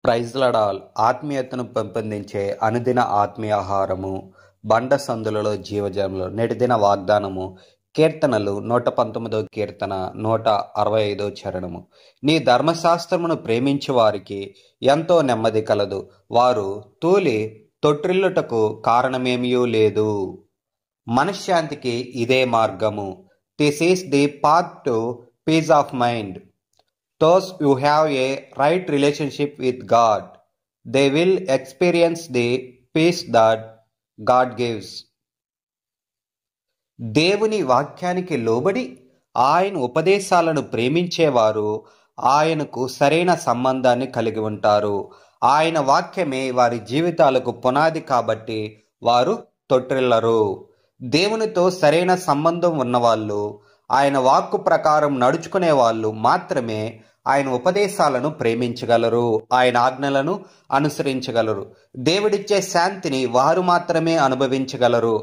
Praise లడాల్ ఆత్మీయతను పెంపొందించే అనుదిన ఆత్మీయాహారము బండ సందులలో జీవజలంలో నేటిదిన వాగ్దానము కీర్తనలు 119 కీర్తన 165 చరణము. నీ ధర్మశాస్త్రమును ప్రేమించు వారికి ఎంతో నెమ్మది కలదు, వారు తూలి తొట్రిల్లుటకు కారణమేమియూ లేదు. మనశ్శాంతికి ఇదే మార్గము. This is the path to peace of mind. Those who have a right relationship with God, they will experience the peace that God gives. దేవుని వాక్యానికి లోబడి ఆయన ఉపదేశాలను ప్రేమించేవారు ఆయనకు సరైన సంబంధాన్ని కలిగి ఉంటారు. ఆయన వాక్యమే వారి జీవితాలకు పునాది కాబట్టి వారు తొట్టిల్లరు. దేవునితో సరైన సంబంధం ఉన్నవాళ్ళు, ఆయన వాక్కు ప్రకారం నడుచుకునే వాళ్ళు మాత్రమే ఆయన ఉపదేశాలను ప్రేమించగలరు, ఆయన ఆజ్ఞలను అనుసరించగలరు. దేవుడిచ్చే శాంతిని వారు మాత్రమే అనుభవించగలరు.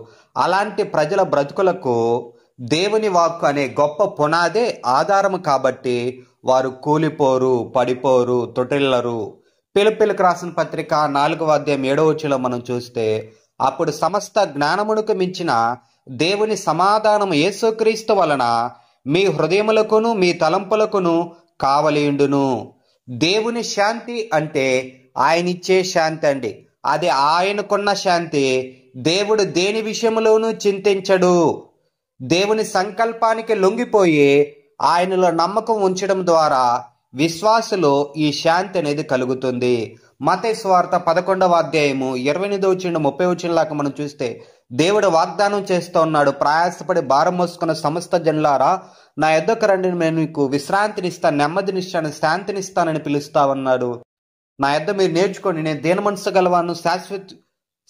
అలాంటి ప్రజల బ్రతుకులకు దేవుని వాక్కు అనే గొప్ప పునాదే ఆధారము కాబట్టి వారు కూలిపోరు, పడిపోరు, తొట్టిల్లరు. పిలుపులకు రాసిన పత్రిక 4:7 మనం చూస్తే, అప్పుడు సమస్త జ్ఞానమునకు మించిన దేవుని సమాధానము యేసుక్రీస్తు వలన మీ హృదయములకును మీ తలంపులకును కావలియుండును. దేవుని శాంతి అంటే ఆయనిచ్చే శాంతి అండి. అది ఆయనకున్న శాంతి. దేవుడు దేని విషయంలోనూ చింతించడు. దేవుని సంకల్పానికి లొంగిపోయి ఆయనలో నమ్మకం ఉంచడం ద్వారా విశ్వాసులో ఈ శాంతి అనేది కలుగుతుంది. మత్తయి సువార్త 11:28-30 మనం చూస్తే దేవుడు వాగ్దానం చేస్తూ ఉన్నాడు, ప్రయాసపడి భారం మోసుకున్న సమస్త జనులారా నా యొద్దకు రండి, నేను మీకు విశ్రాంతినిస్తాను, నెమ్మదినిస్తాను, శాంతినిస్తానని పిలుస్తా ఉన్నాడు. నా యొద్ద మీరు నేర్చుకోండి, నేను దీన మనసు గలవాను,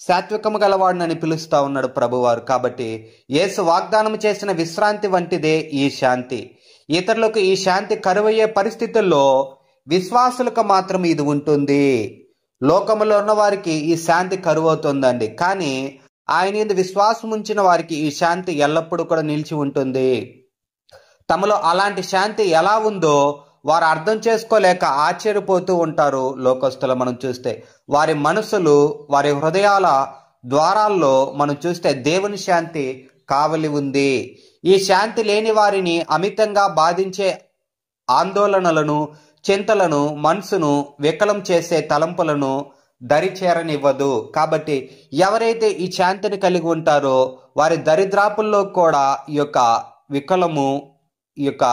సాత్వికము గలవాడినని పిలుస్తా ఉన్నాడు ప్రభువారు. కాబట్టి యేసు వాగ్దానం చేసిన విశ్రాంతి వంటిదే ఈ శాంతి. ఇతరులకు ఈ శాంతి కరువయ్యే పరిస్థితుల్లో విశ్వాసులకు మాత్రం ఇది ఉంటుంది. లోకములో ఉన్న వారికి ఈ శాంతి కరువవుతుందండి, కానీ ఆయన యందు విశ్వాసం ఉంచిన వారికి ఈ శాంతి ఎల్లప్పుడూ కూడా నిలిచి ఉంటుంది. తమలో అలాంటి శాంతి ఎలా ఉందో వారు అర్థం చేసుకోలేక ఆశ్చర్యపోతూ ఉంటారు లోకస్తులు. మనం చూస్తే వారి మనసులు, వారి హృదయాల ద్వారాల్లో మనం చూస్తే దేవుని శాంతి కావలి ఉంది. ఈ శాంతి లేని వారిని అమితంగా బాధించే ఆందోళనలను, చింతలను, మనసును వికలం చేసే తలంపులను దరిచేరనివ్వదు. కాబట్టి ఎవరైతే ఈ శాంతిని కలిగి ఉంటారో వారి దరిద్రాపుల్లో కూడా ఈ యొక్క వికలము, ఈ యొక్క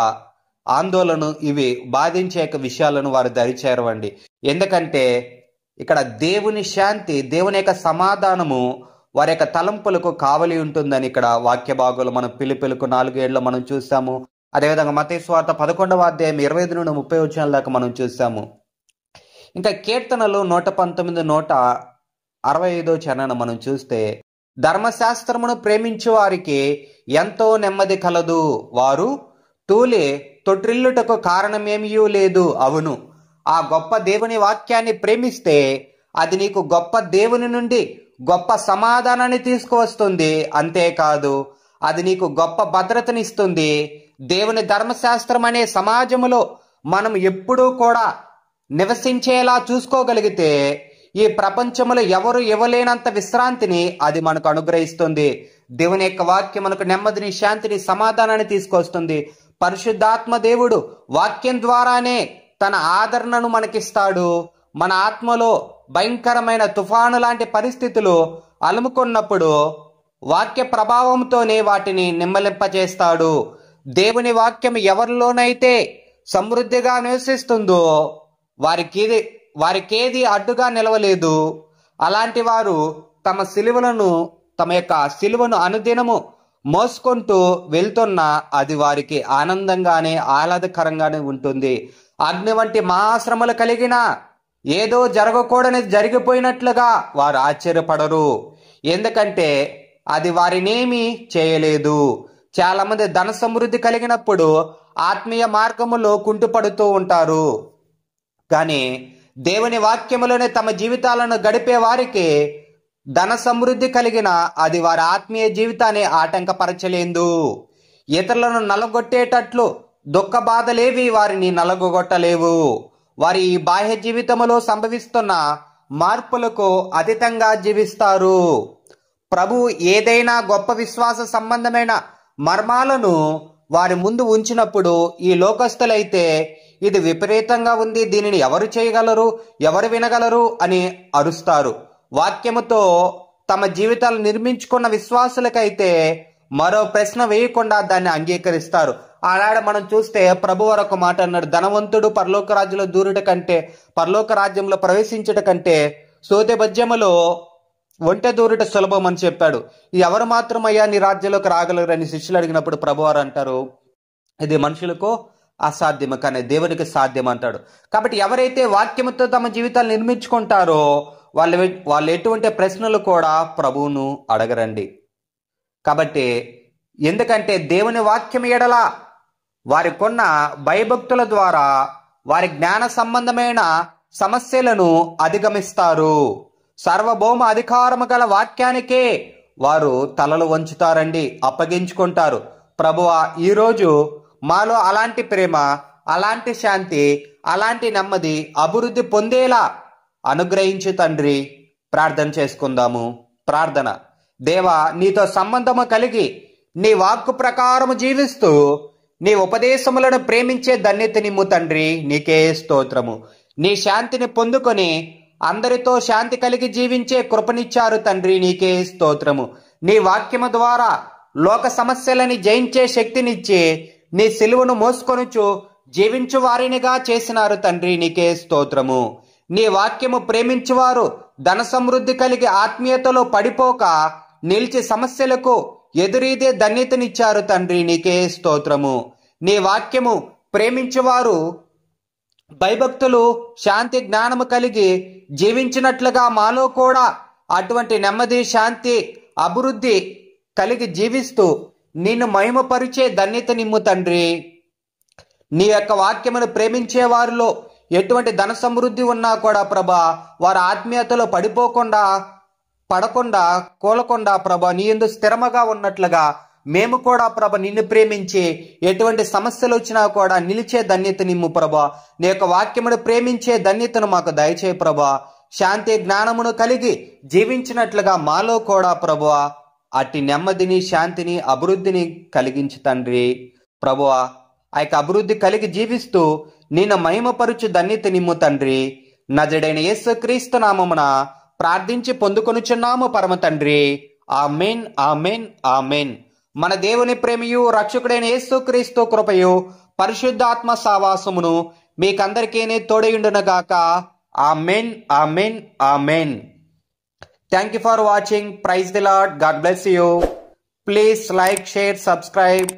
ఆందోళన, ఇవి బాధించే విషయాలను వారు దరిచేరవండి. ఎందుకంటే ఇక్కడ దేవుని శాంతి, దేవుని యొక్క సమాధానము వారి యొక్క తలంపులకు కావలి ఉంటుందని ఇక్కడ వాక్య భాగంలో మనం పిలుపులకు 4:7 మనం చూసాము. అదేవిధంగా మత్తయి సువార్త 11:25-30 మనం చూసాము. ఇంకా కీర్తనలు 119-165 మనం చూస్తే, ధర్మశాస్త్రమును ప్రేమించు వారికి ఎంతో నెమ్మది కలదు, వారు తూలి తొట్రిల్లుటకు కారణమేమియూ లేదు. అవును, ఆ గొప్ప దేవుని వాక్యాన్ని ప్రేమిస్తే అది నీకు గొప్ప దేవుని నుండి గొప్ప సమాధానాన్ని తీసుకువస్తుంది. అంతేకాదు, అది నీకు గొప్ప భద్రతనిస్తుంది. దేవుని ధర్మశాస్త్రం అనే సమాజములో మనం ఎప్పుడూ కూడా నివసించేలా చూసుకోగలిగితే ఈ ప్రపంచంలో ఎవరు ఇవ్వలేనంత విశ్రాంతిని అది మనకు అనుగ్రహిస్తుంది. దేవుని యొక్క వాక్యం మనకు నెమ్మదిని, శాంతిని, సమాధానాన్ని తీసుకొస్తుంది. పరిశుద్ధాత్మ దేవుడు వాక్యం ద్వారానే తన ఆదరణను మనకిస్తాడు. మన ఆత్మలో భయంకరమైన తుఫాను లాంటి పరిస్థితులు అలుముకున్నప్పుడు వాక్య ప్రభావంతోనే వాటిని నిమ్మలింపజేస్తాడు. దేవుని వాక్యం ఎవరిలోనైతే సమృద్ధిగా నివసిస్తుందో వారికేది అడ్డుగా నిలవలేదు. అలాంటి వారు తమ యొక్క సిలువను అనుదినము మోసుకుంటూ వెళ్తున్నా అది వారికి ఆనందంగానే, ఆహ్లాదకరంగానే ఉంటుంది. అగ్ని వంటి మహాశ్రమలు కలిగిన ఏదో జరగకూడని జరిగిపోయినట్లుగా వారు ఆశ్చర్యపడరు. ఎందుకంటే అది వారినేమీ చేయలేదు. చాలా మంది ధన సమృద్ధి కలిగినప్పుడు ఆత్మీయ మార్గములో కుంటుపడుతూ ఉంటారు. కానీ దేవుని వాక్యములోనే తమ జీవితాలను గడిపే వారికి ధన సమృద్ధి కలిగిన అది వారి ఆత్మీయ జీవితాన్ని ఆటంకపరచలేదు. ఇతరులను నలగొట్టేటట్లు దుఃఖ బాధలేవి వారిని నలగొట్టలేవు. వారి ఈ బాహ్య జీవితంలో సంభవిస్తున్న మార్పులకు అతీతంగా జీవిస్తారు. ప్రభు ఏదైనా గొప్ప విశ్వాస సంబంధమైన మర్మాలను వారి ముందు ఉంచినప్పుడు ఈ లోకస్తులైతే ఇది విపరీతంగా ఉంది, దీనిని ఎవరు చేయగలరు, ఎవరు వినగలరు అని అరుస్తారు. వాక్యముతో తమ జీవితాలు నిర్మించుకున్న విశ్వాసులకైతే మరో ప్రశ్న వేయకుండా దాన్ని అంగీకరిస్తారు. ఆనాడు మనం చూస్తే ప్రభు వారు ఒక మాట అన్నాడు, ధనవంతుడు పరలోక రాజ్యంలో దూరుట కంటే, పరలోక రాజ్యంలో ప్రవేశించుట కంటే సోదెబజ్యములో ఒంటె దూరుట సులభం అని చెప్పాడు. ఎవరు మాత్రమయ్యా నీ రాజ్యంలోకి రాగలరని శిష్యులు అడిగినప్పుడు ప్రభువారు అంటారు, ఇది మనుషులకు అసాధ్యము కానీ దేవునికి సాధ్యం అంటాడు. కాబట్టి ఎవరైతే వాక్యముతో తమ జీవితాలు నిర్మించుకుంటారో వాళ్ళు ఎటువంటి ప్రశ్నలు కూడా ప్రభువును అడగరండి. కాబట్టి ఎందుకంటే దేవుని వాక్యం ఎడల వారికున్న భయభక్తుల ద్వారా వారి జ్ఞాన సంబంధమైన సమస్యలను అధిగమిస్తారు. సార్వభౌమ అధికారము గల వాక్యానికే వారు తలలు వంచుతారండి, అప్పగించుకుంటారు. ప్రభువా, ఈరోజు మాలో అలాంటి ప్రేమ, అలాంటి శాంతి, అలాంటి నెమ్మది అభివృద్ధి పొందేలా అనుగ్రహించు తండ్రి. ప్రార్థన చేసుకుందాము. ప్రార్థన. దేవా, నీతో సంబంధము కలిగి నీ వాక్కు ప్రకారము జీవిస్తూ నీ ఉపదేశములను ప్రేమించే ధన్యత నిమ్ము తండ్రి. నీకే స్తోత్రము. నీ శాంతిని పొందుకొని అందరితో శాంతి కలిగి జీవించే కృపనిచ్చారు తండ్రి. నీకే స్తోత్రము. నీ వాక్యము ద్వారా లోక సమస్యలని జయించే శక్తినిచ్చి నీ సిలువను మోసుకొనుచు జీవించు వారినిగా చేసినారు తండ్రి. నీకే స్తోత్రము. నీ వాక్యము ప్రేమించువారు ధన సమృద్ధి కలిగి ఆత్మీయతలో పడిపోక నిలిచి సమస్యలకు ఎదురీదే ధన్యతనిచ్చారు తండ్రి. నీకే స్తోత్రము. నీ వాక్యము ప్రేమించువారు భయభక్తులు, శాంతి, జ్ఞానము కలిగి జీవించినట్లుగా మాలో కూడా అటువంటి నెమ్మది, శాంతి, అభివృద్ధి కలిగి జీవిస్తూ నిన్ను మహిమపరిచే ధన్యత నిమ్ము తండ్రి. నీ యొక్క వాక్యమును ప్రేమించే వారిలో ఎటువంటి ధన సమృద్ధి ఉన్నా కూడా ప్రభా, వారి ఆత్మీయతలో పడకుండా కూలకుండా ప్రభా, నీ యందు స్థిరముగా ఉన్నట్లుగా మేము కూడా ప్రభ నిన్ను ప్రేమించి ఎటువంటి సమస్యలు వచ్చినా కూడా నిలిచే ధన్యత నిమ్ము ప్రభా. నీ యొక్క వాక్యమును ప్రేమించే ధన్యతను మాకు దయచేయి ప్రభా. శాంతి, జ్ఞానమును కలిగి జీవించినట్లుగా మాలో కూడా ప్రభువా అట్టి నెమ్మదిని, శాంతిని, అభివృద్ధిని కలిగించు తండ్రి. ప్రభువా, ఆ యొక్క అభివృద్ధి కలిగి జీవిస్తూ నిన్ను మహిమపరుచు ధన్యత నిమ్ము తండ్రి. నజరేయుడైన యేసుక్రీస్తు నామమున ప్రార్థించి పొందుకొనుచున్నాము పరమ తండ్రి. ఆమేన్, ఆమేన్, ఆమేన్. మన దేవుని ప్రేమయు రక్షకుడైన యేసుక్రీస్తు కృపయు పరిశుద్ధాత్మ సావాసమును మీకందరికీ తోడయుండునుగాక. ఆమేన్, ఆమేన్, ఆమేన్. Thank you for watching. Praise the Lord. God bless you. Please like, share, subscribe.